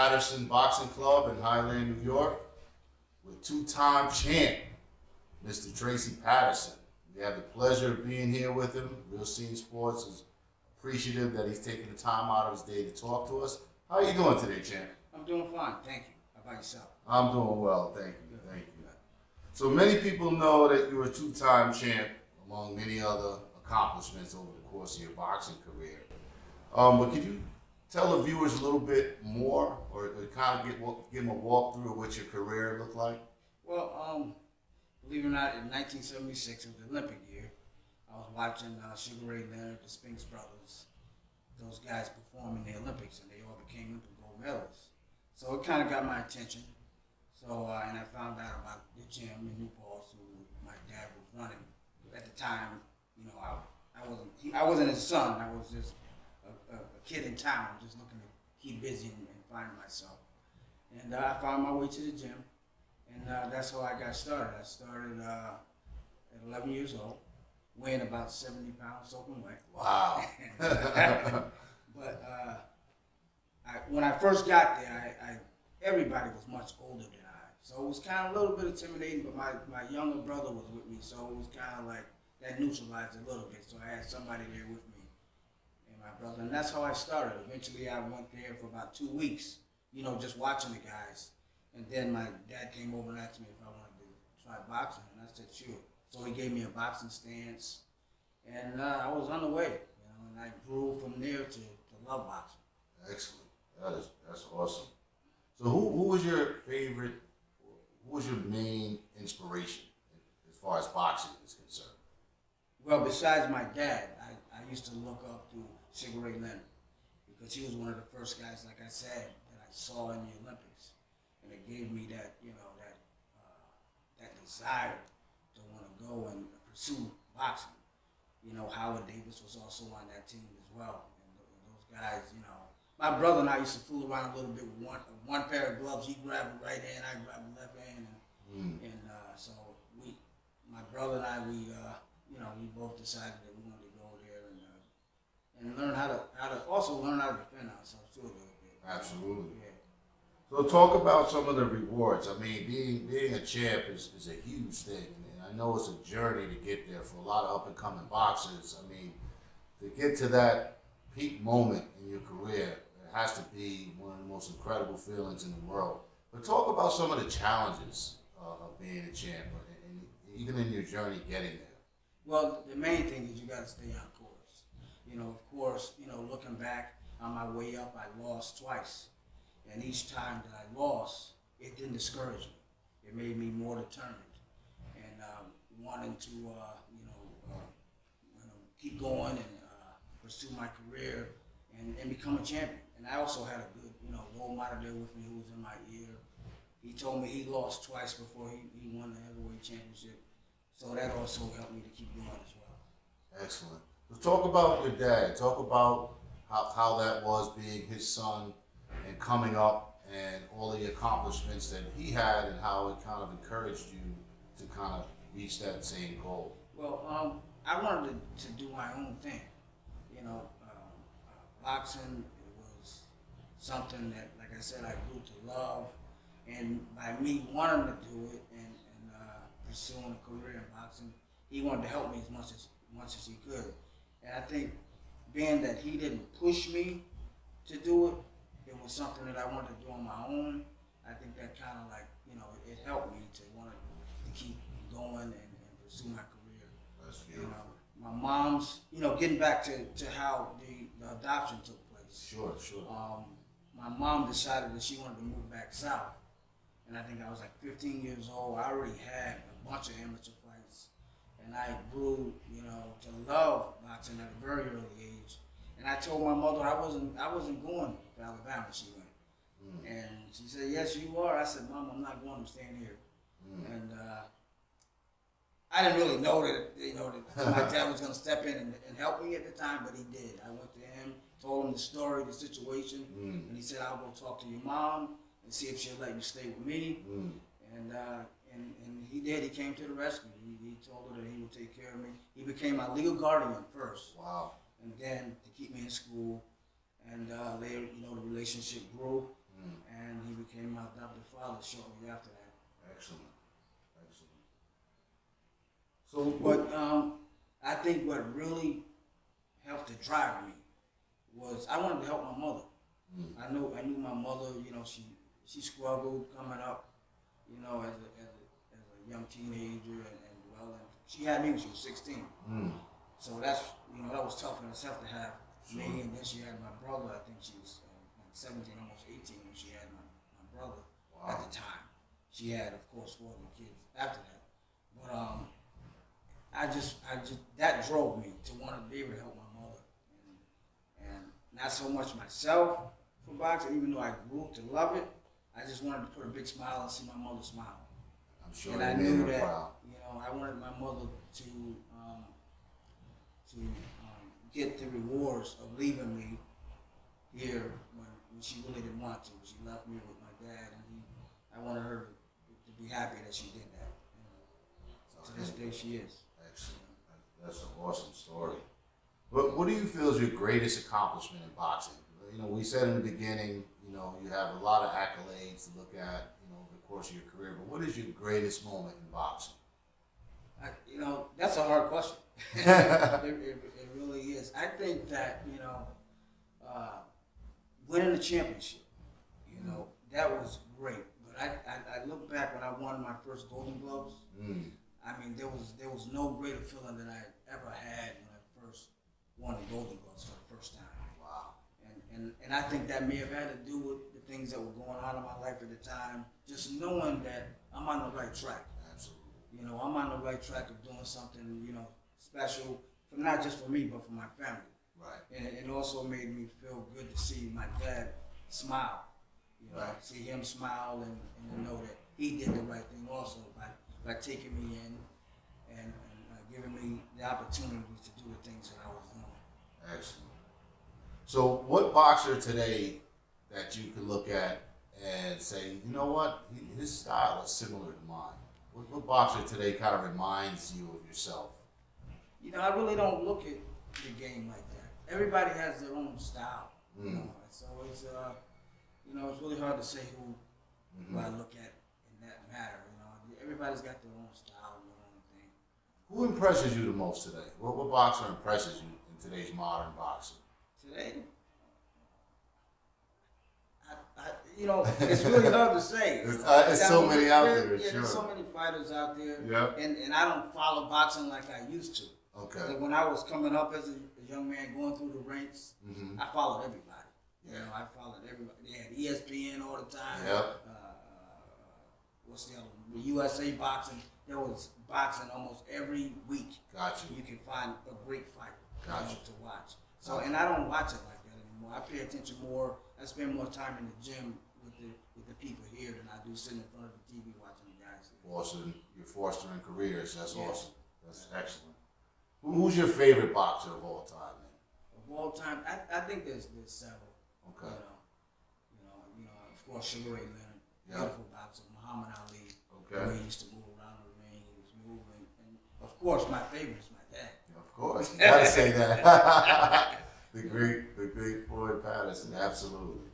Patterson Boxing Club in Highland, New York, with two-time champ, Mr. Tracy Patterson. We have the pleasure of being here with him. Real Scene Sports is appreciative that he's taking the time out of his day to talk to us. How are you doing today, champ? I'm doing fine, thank you. How about yourself? I'm doing well, thank you, thank you. So many people know that you're a two-time champ, among many other accomplishments over the course of your boxing career. But could you tell the viewers a little bit more, or kind of give them a walkthrough of what your career looked like? Well, believe it or not, in 1976, it was the Olympic year. I was watching Sugar Ray Leonard, the Spinks brothers, those guys perform in the Olympics, and they all became Olympic gold medalists. So it kind of got my attention. So, and I found out about the gym in New Paltz, who my dad was running. At the time, you know, I wasn't his son. I was just a kid in town, just looking to keep busy and find myself. And I found my way to the gym, and that's how I got started. I started at 11 years old, weighing about 70 pounds soaking wet. Wow. But when I first got there, everybody was much older than I. So it was kind of a little bit intimidating, but my younger brother was with me, so it was kind of like that neutralized a little bit. So I had somebody there with me and my brother, and that's how I started. Eventually I went there for about 2 weeks, you know, just watching the guys. And then my dad came over and asked me if I wanted to try boxing, and I said sure. So he gave me a boxing stance, and I was on the way, you know, and I grew from there to love boxing. Excellent. That's awesome. So who was your favorite, who was your main inspiration as far as boxing is concerned? Well, besides my dad, I used to look up to Sugar Ray Leonard, because he was one of the first guys, like I said, that I saw in the Olympics. And it gave me that, you know, that desire to want to go and pursue boxing. You know, Howard Davis was also on that team as well. And those guys, you know, my brother and I used to fool around a little bit with one pair of gloves. He grabbed the right hand, I grabbed the left hand, and so my brother and I, you know, we both decided that we wanted to go there and learn how to also learn how to defend ourselves too a little bit. Absolutely. Yeah. So talk about some of the rewards. I mean, being a champ is a huge thing, and I know it's a journey to get there for a lot of up and coming boxers. I mean, to get to that peak moment in your career, it has to be one of the most incredible feelings in the world. But talk about some of the challenges of being a champ, and even in your journey getting there. Well, the main thing is you got to stay on course. You know, of course, you know, looking back on my way up, I lost twice. And each time that I lost, it didn't discourage me. It made me more determined and wanting to, keep going and pursue my career and become a champion. And I also had a good, you know, role model there with me who was in my ear. He told me he lost twice before he won the heavyweight championship. So that also helped me to keep going as well. Excellent. So talk about your dad. Talk about how that was being his son and coming up and all the accomplishments that he had and how it kind of encouraged you to kind of reach that same goal. Well, I wanted to do my own thing. You know, boxing was something that, like I said, I grew to love. And by me wanting to do it and pursuing a career in boxing, he wanted to help me as much as he could. And I think being that he didn't push me to do it, it was something that I wanted to do on my own. I think that kind of like, you know, it helped me to want to keep going and pursue my career. That's beautiful. You know, my mom's, you know, getting back to how the adoption took place. Sure. My mom decided that she wanted to move back south. And I think I was like 15 years old. I already had a bunch of amateur fights. And I grew, you know, to love boxing at a very early age. And I told my mother I wasn't going to Alabama. She went, and she said, "Yes, you are." I said, "Mom, I'm not going. I'm staying here." And I didn't really know that, you know, that my dad was going to step in and help me at the time, but he did. I went to him, told him the story, the situation, and he said, "I'll go talk to your mom and see if she'll let you stay with me." And he did. He came to the rescue. He told her that he would take care of me. He became my legal guardian first. Wow. And then to keep me in school. And later, you know, the relationship grew. became my adopted father shortly after that. Excellent. Excellent. So, But I think what really helped to drive me was I wanted to help my mother. I knew my mother. You know, she struggled coming up. You know, as a young teenager, and she had me when she was 16. So that's, you know, that was tough in itself to have me, and then she had my brother. I think she was like 17, almost 18 when she had my brother at the time. She had, of course, 4 other kids after that. But I just that drove me to want to be able to help my mother, and not so much myself for boxing, even though I grew to love it. I just wanted to put a big smile and see my mother smile. I'm sure. And I knew that, you know, I wanted my mother to get the rewards of leaving me here when she really didn't want to. She left me with my dad, and I wanted her to be happy that she did that. And to this day, she is. Excellent. That's an awesome story. But what do you feel is your greatest accomplishment in boxing? You know, we said in the beginning, you know, you have a lot of accolades to look at, you know, over the course of your career. But what is your greatest moment in boxing? You know, that's a hard question. It really is. I think that, you know, winning the championship, you know, that was great. But I look back when I won my first Golden Gloves. I mean, there was no greater feeling than I ever had when I first won the Golden Gloves for the first time. Wow. And I think that may have had to do with the things that were going on in my life at the time. Just knowing that I'm on the right track. Absolutely. You know, I'm on the right track of doing something, you know, special, for not just for me, but for my family. Right. And it also made me feel good to see my dad smile. You know, Right. see him smile and to know that he did the right thing also by taking me in and giving me the opportunity to do the things that I was doing. Excellent. So, what boxer today that you can look at and say, you know what, his style is similar to mine? What boxer today kind of reminds you of yourself? You know, I really don't look at the game like that. Everybody has their own style. You know, so it's you know, it's really hard to say who I look at in that matter. You know, everybody's got their own style, their own thing. Who impresses you the most today? What boxer impresses you in today's modern boxing? Today, you know, it's really hard to say. There's so many out there, Yeah, sure. there's so many fighters out there. Yeah. And I don't follow boxing like I used to. Okay. Like when I was coming up as a young man going through the ranks, I followed everybody. You know, I followed everybody. They had ESPN all the time. Yep. What's the other one? The USA boxing. There was boxing almost every week. Gotcha. You can find a great fight to watch. So, Gotcha. and I don't watch it like that anymore. I pay attention more. I spend more time in the gym with the people here than I do sitting in front of the TV watching the guys. You're fostering careers. That's awesome. That's excellent. Who's your favorite boxer of all time, man? Of all time, I think there's several. Okay. You know, of course, Sugar Ray Leonard, Yeah. beautiful boxer. Muhammad Ali, Okay. the way he used to move around the ring, he was moving, and of course, my favorite is my dad. Of course, you gotta say that. the great Floyd Patterson, absolutely.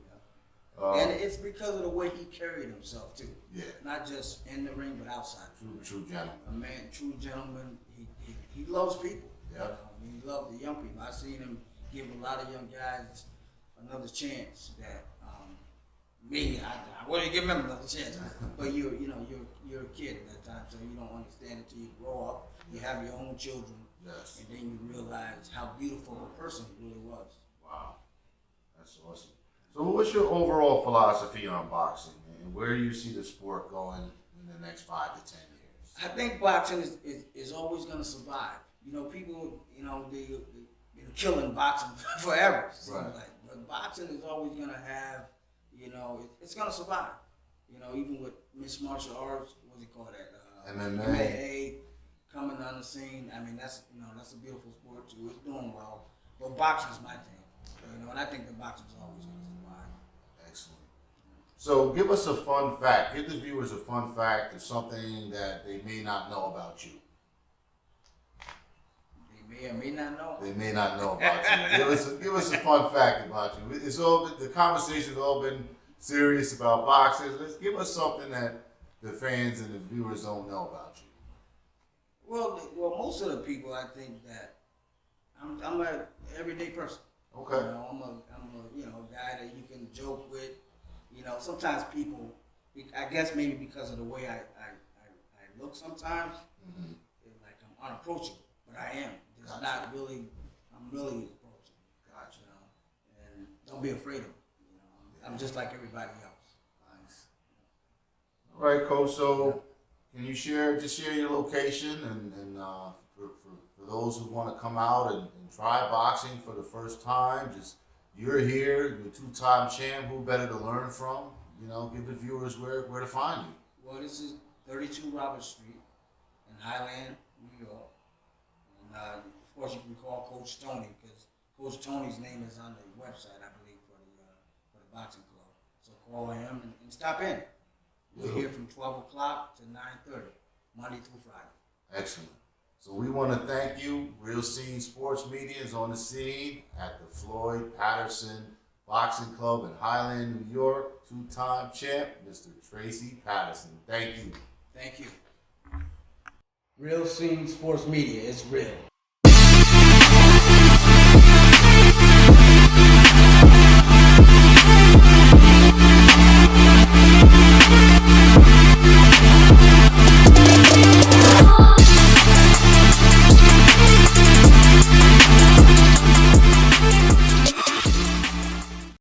And it's because of the way he carried himself too. Yeah. Not just in the ring, but outside. True gentleman. A man, true gentleman. He loves people. Yeah. He loved the young people. I've seen him give a lot of young guys another chance that I wouldn't give him another chance. But you're a kid at that time, so you don't understand it till you grow up. You have your own children. Yes. And then you realize how beautiful a person he really was. Wow. That's awesome. So what's your overall philosophy on boxing, and where do you see the sport going in the next 5 to 10 years? I think boxing is always going to survive. You know, people, you know, they've been killing boxing forever. Right. But boxing is always going to have, you know, it's going to survive. You know, even with mixed martial arts, what do you call that? MMA coming on the scene. I mean, that's a beautiful sport too. It's doing well. But boxing is my thing. You know, and I think the boxing is always going to survive. Excellent. So give us a fun fact. Give the viewers a fun fact of something that they may not know about you. They may or may not know. They may not know about you. Give us a fun fact about you. The conversation's all been serious about boxing. Let's give us something that the fans and the viewers don't know about you. Well, most of the people, I think that I'm a everyday person. Okay. You know, I'm a guy that you can joke with. You know, sometimes people, I guess maybe because of the way I look sometimes, Mm-hmm. like I'm unapproachable, but I am. It's Gotcha. not really. I'm really approachable. Gotcha. You know, and don't be afraid of me. You know, I'm just like everybody else. Nice. All right, Coach. So, can you share your location and for those who want to come out and try boxing for the first time? Just you're here, you're a two-time champ. Who better to learn from? You know, give the viewers where to find you. Well, this is 32 Robert Street in Highland, New York. And of course, you can call Coach Tony because Coach Tony's name is on the website, I believe, for the boxing club. So call him and stop in. We're here from 12 o'clock to 9:30, Monday through Friday. Excellent. So we want to thank you. Real Scene Sports Media is on the scene at the Floyd Patterson Boxing Club in Highland, New York. Two-time champ, Mr. Tracy Patterson. Thank you. Thank you. Real Scene Sports Media, it's real.